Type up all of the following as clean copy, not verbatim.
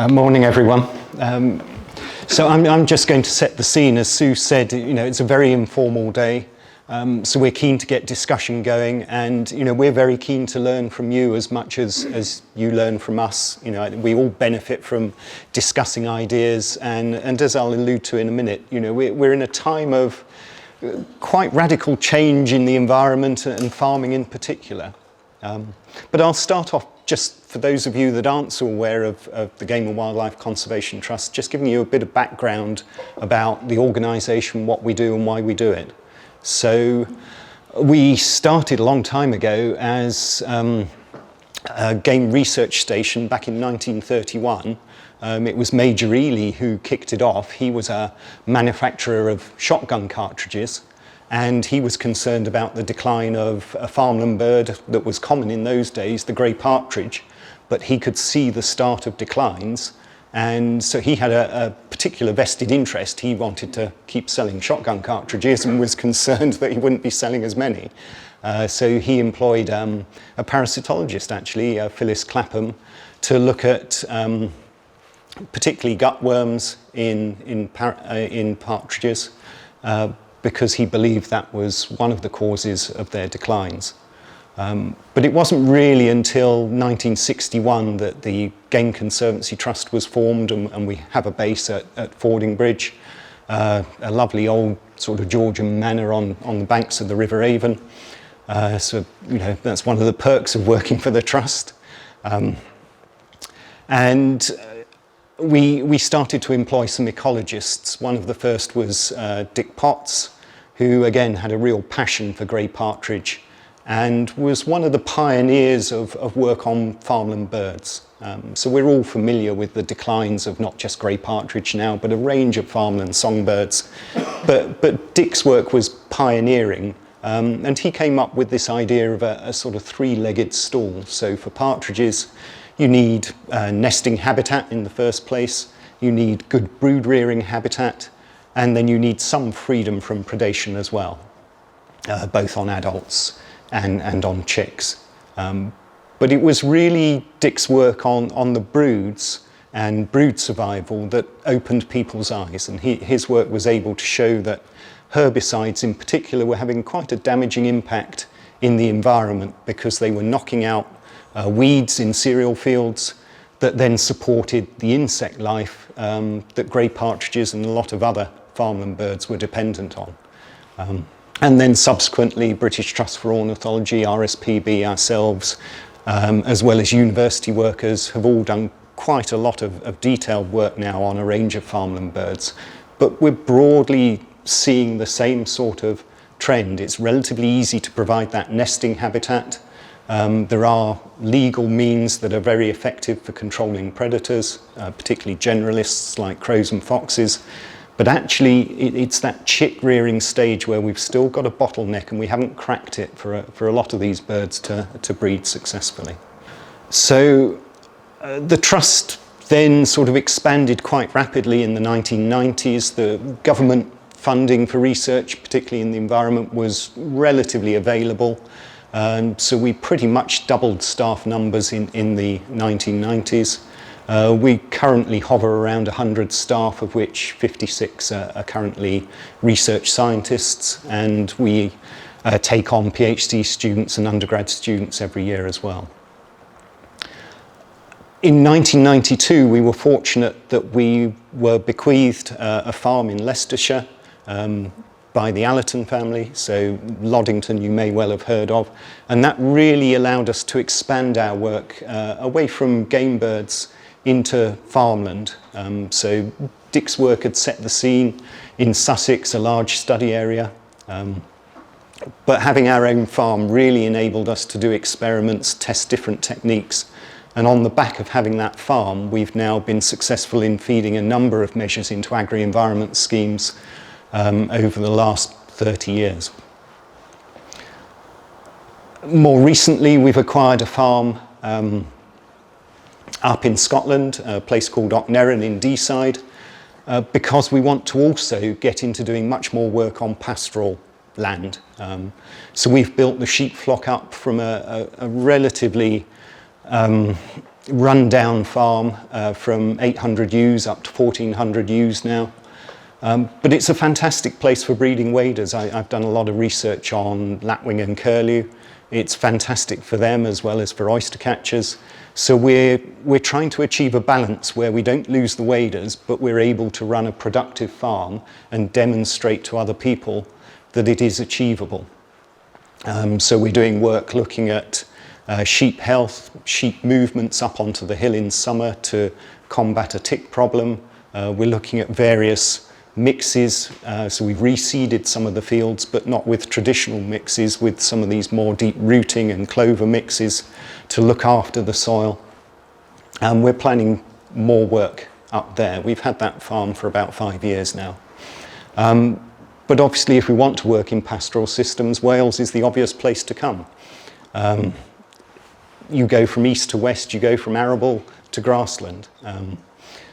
Morning, everyone. So I'm just going to set the scene. As Sue said, it's a very informal day. So we're keen to get discussion going, and we're very keen to learn from you as much as you learn from us. We all benefit from discussing ideas, and as I'll allude to in a minute, we're in a time of quite radical change in the environment and farming in particular. But I'll start off, just for those of you that aren't so aware of the Game and Wildlife Conservation Trust, just giving you a bit of background about the organisation, what we do and why we do it. So we started a long time ago as a game research station back in 1931. It was Major Ely who kicked it off. He was a manufacturer of shotgun cartridges, and he was concerned about the decline of a farmland bird that was common in those days, the grey partridge, but he could see the start of declines, and so he had a particular vested interest. He wanted to keep selling shotgun cartridges and was concerned that he wouldn't be selling as many. So he employed a parasitologist, actually, Phyllis Clapham, to look at particularly gutworms in partridges, because he believed that was one of the causes of their declines. But it wasn't really until 1961 that the Game Conservancy Trust was formed, and we have a base at Fordingbridge, a lovely old sort of Georgian manor on the banks of the River Avon. So that's one of the perks of working for the Trust. And we started to employ some ecologists. One of the first was Dick Potts, who again had a real passion for grey partridge and was one of the pioneers of work on farmland birds. So we're all familiar with the declines of not just grey partridge now, but a range of farmland songbirds. But Dick's work was pioneering, and he came up with this idea of a sort of three-legged stool. So for partridges, you need nesting habitat in the first place, you need good brood rearing habitat, and then you need some freedom from predation as well, both on adults and on chicks. But it was really Dick's work on the broods and brood survival that opened people's eyes, and his work was able to show that herbicides in particular were having quite a damaging impact in the environment, because they were knocking out weeds in cereal fields that then supported the insect life that grey partridges and a lot of other farmland birds were dependent on. And then subsequently, British Trust for Ornithology, RSPB, ourselves, as well as university workers, have all done quite a lot of detailed work now on a range of farmland birds. But we're broadly seeing the same sort of trend. It's relatively easy to provide that nesting habitat. There are legal means that are very effective for controlling predators, particularly generalists like crows and foxes. But actually, it's that chick rearing stage where we've still got a bottleneck, and we haven't cracked it for a lot of these birds to breed successfully. So the trust then sort of expanded quite rapidly in the 1990s. The government funding for research, particularly in the environment, was relatively available. So we pretty much doubled staff numbers in the 1990s. We currently hover around 100 staff, of which 56 are currently research scientists, and we take on PhD students and undergrad students every year as well. In 1992, we were fortunate that we were bequeathed a farm in Leicestershire by the Loxdale family, so Loddington you may well have heard of, and that really allowed us to expand our work away from game birds into farmland. So Dick's work had set the scene in Sussex, a large study area, but having our own farm really enabled us to do experiments, test different techniques, and on the back of having that farm, we've now been successful in feeding a number of measures into agri-environment schemes over the last 30 years. More recently, we've acquired a farm up in Scotland, a place called Knocknerran in Deeside, because we want to also get into doing much more work on pastoral land. So we've built the sheep flock up from a relatively run-down farm from 800 ewes up to 1,400 ewes now. But it's a fantastic place for breeding waders. I've done a lot of research on lapwing and curlew. It's fantastic for them as well as for oyster catchers. So we're trying to achieve a balance where we don't lose the waders, but we're able to run a productive farm and demonstrate to other people that it is achievable. So we're doing work looking at sheep health, sheep movements up onto the hill in summer to combat a tick problem. We're looking at various mixes, so we've reseeded some of the fields, but not with traditional mixes, with some of these more deep rooting and clover mixes to look after the soil. And we're planning more work up there. We've had that farm for about 5 years now. But obviously, if we want to work in pastoral systems, Wales is the obvious place to come. You go from east to west, you go from arable to grassland.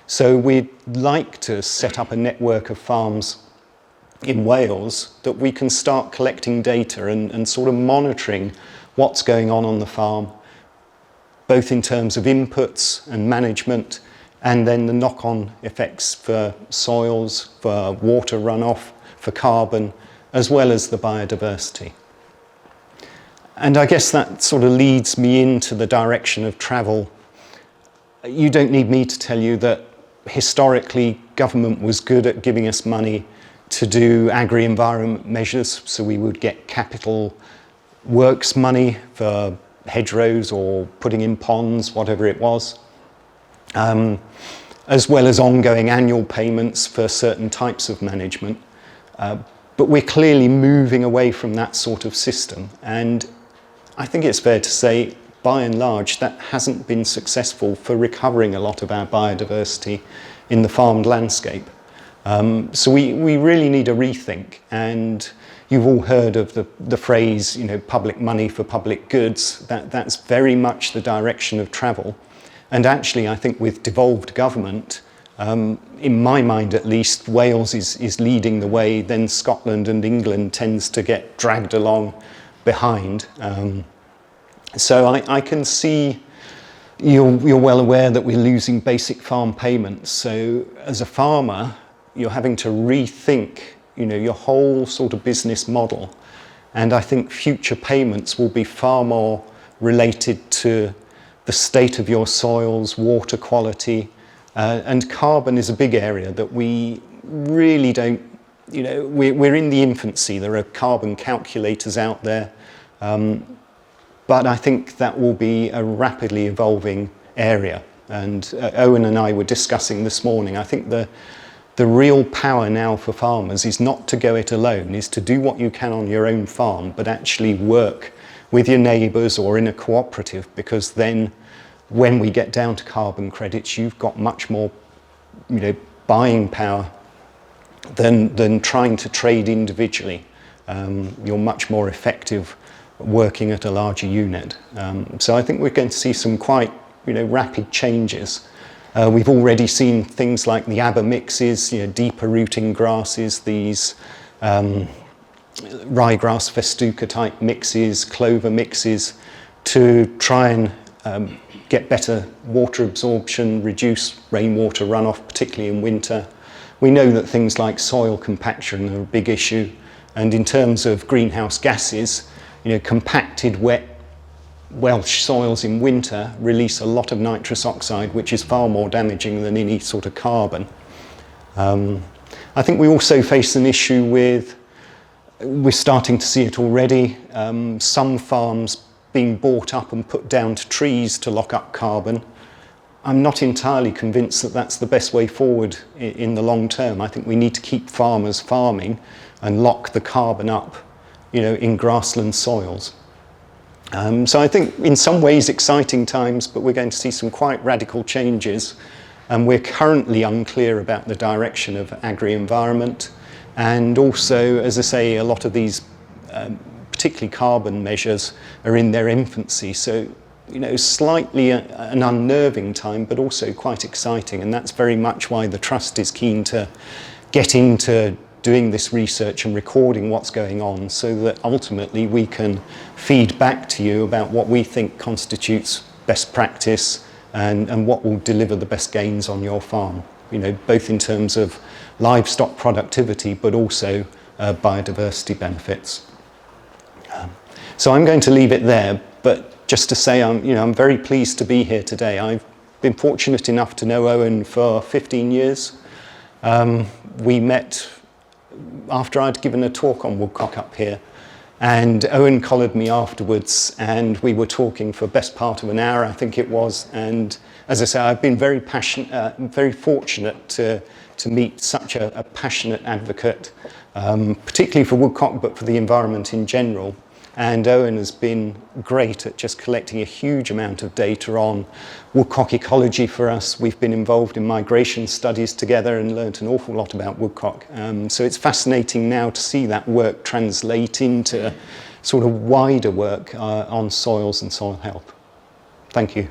So we'd like to set up a network of farms in Wales that we can start collecting data and sort of monitoring what's going on the farm, both in terms of inputs and management, and then the knock-on effects for soils, for water runoff, for carbon, as well as the biodiversity. And I guess that sort of leads me into the direction of travel. You don't need me to tell you that historically, government was good at giving us money to do agri-environment measures, so we would get capital works money for hedgerows or putting in ponds, whatever it was, as well as ongoing annual payments for certain types of management. But we're clearly moving away from that sort of system, and I think it's fair to say, by and large, that hasn't been successful for recovering a lot of our biodiversity in the farmed landscape. So we really need a rethink, and you've all heard of the phrase, public money for public goods. That's very much the direction of travel. And actually, I think with devolved government, in my mind at least, Wales is leading the way, then Scotland and England tends to get dragged along behind. So I can see, you're well aware that we're losing basic farm payments. So as a farmer, you're having to rethink, your whole sort of business model. And I think future payments will be far more related to the state of your soils, water quality, and carbon is a big area that we really don't, we're in the infancy. There are carbon calculators out there. But I think that will be a rapidly evolving area. And Owen and I were discussing this morning, I think the real power now for farmers is not to go it alone, is to do what you can on your own farm, but actually work with your neighbours or in a cooperative, because then when we get down to carbon credits, you've got much more buying power than trying to trade individually. You're much more effective working at a larger unit. So I think we're going to see some quite rapid changes. We've already seen things like the ABBA mixes, deeper rooting grasses, these ryegrass festuca type mixes, clover mixes, to try and get better water absorption, reduce rainwater runoff, particularly in winter. We know that things like soil compaction are a big issue, and in terms of greenhouse gases, compacted wet Welsh soils in winter release a lot of nitrous oxide, which is far more damaging than any sort of carbon. I think we also face an issue with, we're starting to see it already, some farms being bought up and put down to trees to lock up carbon. I'm not entirely convinced that that's the best way forward in the long term. I think we need to keep farmers farming and lock the carbon up in grassland soils. So I think in some ways exciting times, but we're going to see some quite radical changes, and we're currently unclear about the direction of agri-environment, and also, as I say, a lot of these particularly carbon measures are in their infancy, so slightly an unnerving time, but also quite exciting, and that's very much why the Trust is keen to get into doing this research and recording what's going on so that ultimately we can feed back to you about what we think constitutes best practice and what will deliver the best gains on your farm, both in terms of livestock productivity but also biodiversity benefits. So I'm going to leave it there, but just to say I'm very pleased to be here today. I've been fortunate enough to know Owen for 15 years. We met after I'd given a talk on woodcock up here, and Owen collared me afterwards, and we were talking for the best part of an hour, I think it was. And as I say, I've been very fortunate to meet such a passionate advocate, particularly for woodcock, but for the environment in general. And Owen has been great at just collecting a huge amount of data on woodcock ecology for us. We've been involved in migration studies together and learnt an awful lot about woodcock. So it's fascinating now to see that work translate into sort of wider work on soils and soil health. Thank you.